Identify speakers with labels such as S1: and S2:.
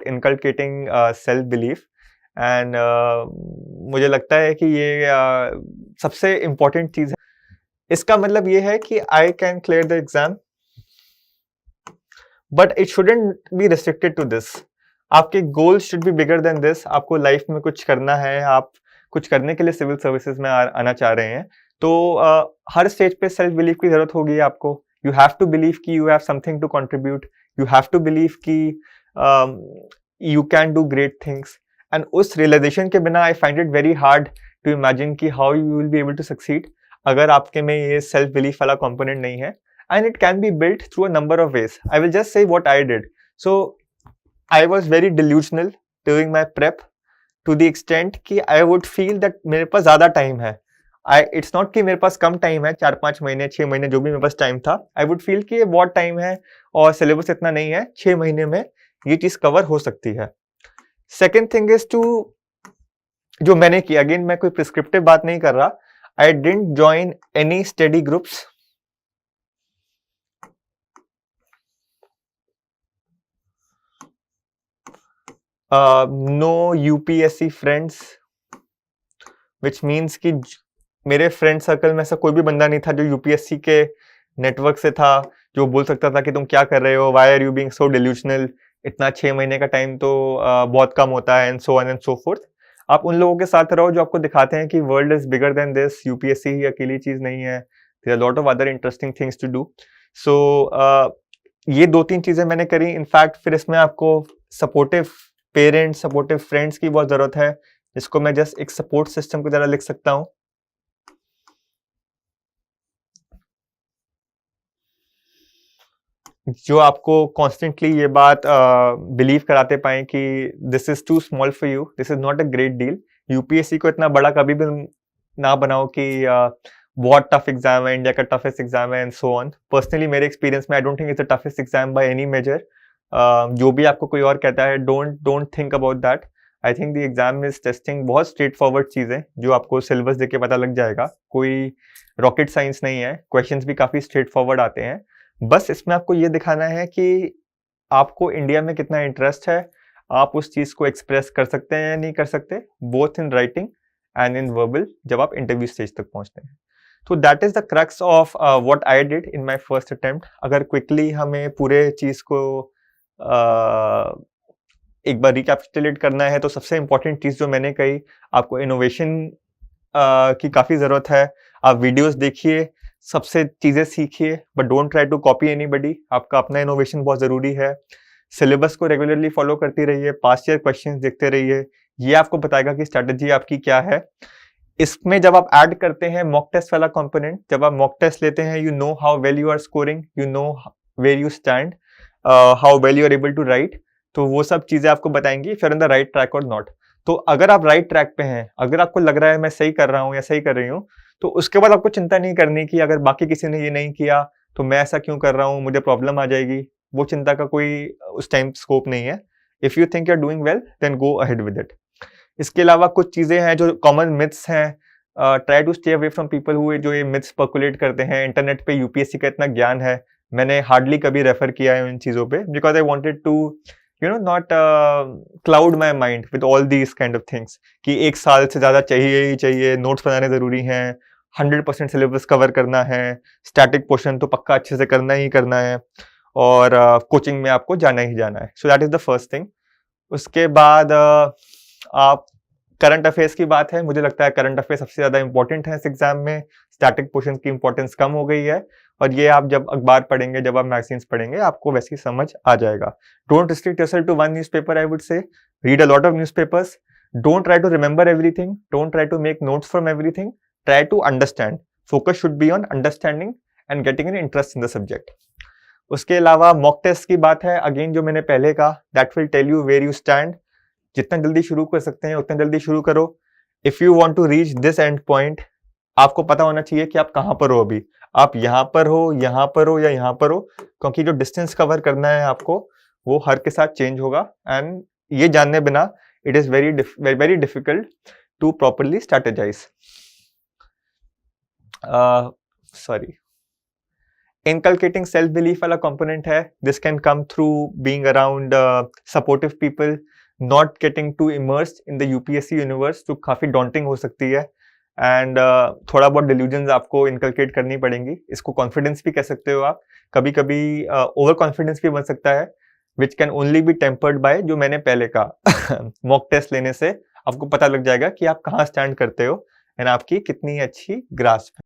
S1: इनकल्केटिंग self belief and मुझे लगता है कि ये सबसे इम्पोर्टेंट चीज़ है। इसका मतलब ये है कि I can clear the exam but it shouldn't be restricted to this. आपके goal should be bigger than this. आपको लाइफ में कुछ करना है, आप कुछ करने के लिए सिविल सर्विसेज में आना चाह रहे हैं, तो हर स्टेज पे सेल्फ बिलीफ की जरूरत होगी आपको। यू हैव टू बिलीव कि you have something to contribute, you have to believe कि you can do great things. And उस रियलाइजेशन के बिना I find it very hard to imagine कि how you will be able to succeed अगर आपके में ये सेल्फ बिलीफ वाला कंपोनेंट नहीं है। And it can be built through a number of ways. I will just say what I did. So I was very delusional during my prep to the extent कि I would feel that मेरे पास ज़्यादा time है। It's not कि मेरे पास कम time है, 4-5 महीने 6 महीने जो भी मेरे पास टाइम था, I would feel कि ये बहुत टाइम है और सिलेबस इतना नहीं है, 6 महीने में ये चीज़ कवर हो सकती है। Second thing is to जो मैंने किया, अगेन मैं कोई प्रिस्क्रिप्टिव बात नहीं कर रहा, I didn't join any study groups. No UPSC friends, which means कि मेरे फ्रेंड सर्कल में ऐसा कोई भी बंदा नहीं था जो यूपीएससी के नेटवर्क से था, जो बोल सकता था कि तुम क्या कर रहे हो, why are you being so delusional, इतना 6 महीने का टाइम तो बहुत कम होता है, and so on and so fourth. आप उन लोगों के साथ रहो जो आपको दिखाते हैं कि world is bigger than this, UPSC ही अकेली चीज नहीं है, there are lot of other interesting things to do. So ये 2-3 चीजें मैंने करी। इनफैक्ट फिर इसमें आपको सपोर्टिव पेरेंट्स, सपोर्टिव फ्रेंड्स की बहुत जरूरत है, जिसको मैं जस्ट एक सपोर्ट सिस्टम की तरह लिख सकता हूँ। जो आपको कॉन्स्टेंटली ये बात बिलीव कराते पाए कि this is too small for you, this is not a great deal. UPSC को इतना बड़ा कभी भी ना बनाओ कि बहुत टफ एग्जाम है, इंडिया का टफेस्ट एग्जाम है एंड सो ऑन। पर्सनली मेरे एक्सपीरियंस में I don't think it's the toughest exam by any measure. जो भी आपको कोई और कहता है, don't think about that. I think the exam is testing बहुत स्ट्रेट फॉरवर्ड चीजें जो आपको सिलेबस देख के पता लग जाएगा। कोई रॉकेट साइंस नहीं है, क्वेश्चंस भी काफी स्ट्रेट फॉरवर्ड आते हैं। बस इसमें आपको ये दिखाना है कि आपको इंडिया में कितना इंटरेस्ट है, आप उस चीज को एक्सप्रेस कर सकते हैं या नहीं कर सकते, both in writing and in verbal, जब आप इंटरव्यू स्टेज तक पहुंचते हैं। तो that is the crux of what I did in my first attempt. अगर क्विकली हमें पूरे चीज को एक बार रिकैपिटुलेट करना है, तो सबसे इंपॉर्टेंट चीज जो मैंने कही, आपको इनोवेशन की काफी जरूरत है। आप वीडियोस देखिए, सबसे चीजें सीखिए, but don't try to copy anybody. आपका अपना इनोवेशन बहुत जरूरी है। सिलेबस को रेगुलरली फॉलो करती रहिए, पास्ट ईयर क्वेश्चंस देखते रहिए, ये आपको बताएगा कि स्ट्रेटेजी आपकी क्या है। इसमें जब आप ऐड करते हैं मॉक टेस्ट वाला कंपोनेंट, जब आप मॉक टेस्ट लेते हैं, you know how well you are scoring, you know where you stand, how well you are able to write. तो वो सब चीजें आपको बताएंगी if you are on the right track और नॉट। तो अगर आप राइट ट्रैक पे हैं, अगर आपको लग रहा है मैं सही कर रहा हूँ या सही कर रही हूँ, तो उसके बाद आपको चिंता नहीं करनी कि अगर बाकी किसी ने ये नहीं किया तो मैं ऐसा क्यों कर रहा हूँ, मुझे प्रॉब्लम आ जाएगी। वो चिंता का कोई उस टाइम स्कोप नहीं है। If you think you are doing well, then go ahead with it. इसके अलावा कुछ चीजें हैं जो कॉमन मिथ्स हैं, try to stay away from people who जो ये मिथ्स पर्कुलेट करते हैं। इंटरनेट पे यूपीएससी का इतना ज्ञान है, मैंने हार्डली कभी रेफर किया है इन चीजों पे, because I wanted to not cloud my mind with all these kind of things कि 1 साल से ज्यादा चाहिए ही चाहिए, नोट्स बनाने जरूरी हैं, 100% सिलेबस कवर करना है, स्टैटिक पोर्शन तो पक्का अच्छे से करना ही करना है, और कोचिंग में आपको जाना ही जाना है। So that is the first thing. उसके बाद आप करंट अफेयर्स की बात है, मुझे लगता है करंट अफेयर सबसे ज्यादा इंपॉर्टेंट है इस एग्जाम में। स्टैटिक पोर्शन की इंपॉर्टेंस कम हो गई है, और ये आप जब अखबार पढ़ेंगे, जब आप मैगजीन्स पढ़ेंगे, आपको वैसी समझ आ जाएगा। Don't restrict yourself to one newspaper, I would say read a lot of newspapers. Don't try to remember everything, don't try to make notes from everything, try to understand. Focus should be on understanding and getting an interest in the subject. उसके अलावा mock test की बात है, again जो मैंने पहले कहा, that will tell you where you stand. जितना जल्दी शुरू कर सकते हैं उतना जल्दी शुरू करो। If you want to reach this end point, आपको पता होना चाहिए कि आप कहां पर हो अभी। आप यहां पर हो, यहां पर हो, या यहां पर हो, क्योंकि जो डिस्टेंस कवर करना है आपको, वो हर के साथ चेंज होगा। एंड ये जानने बिना it is very difficult to properly strategize. Sorry, inculcating self belief वाला कंपोनेंट है. This can come through being around supportive people, not getting too immersed in the UPSC universe, जो काफी डॉन्टिंग हो सकती है. एंड थोड़ा बहुत डिल्यूजन्स आपको इनकलकेट करनी पड़ेंगी. इसको कॉन्फिडेंस भी कह सकते हो आप. कभी कभी ओवर कॉन्फिडेंस भी बन सकता है, which can only be tempered by, जो मैंने पहले कहा, मॉक टेस्ट लेने से आपको पता लग जाएगा कि आप कहाँ स्टैंड करते हो एंड आपकी कितनी अच्छी ग्रास्प है.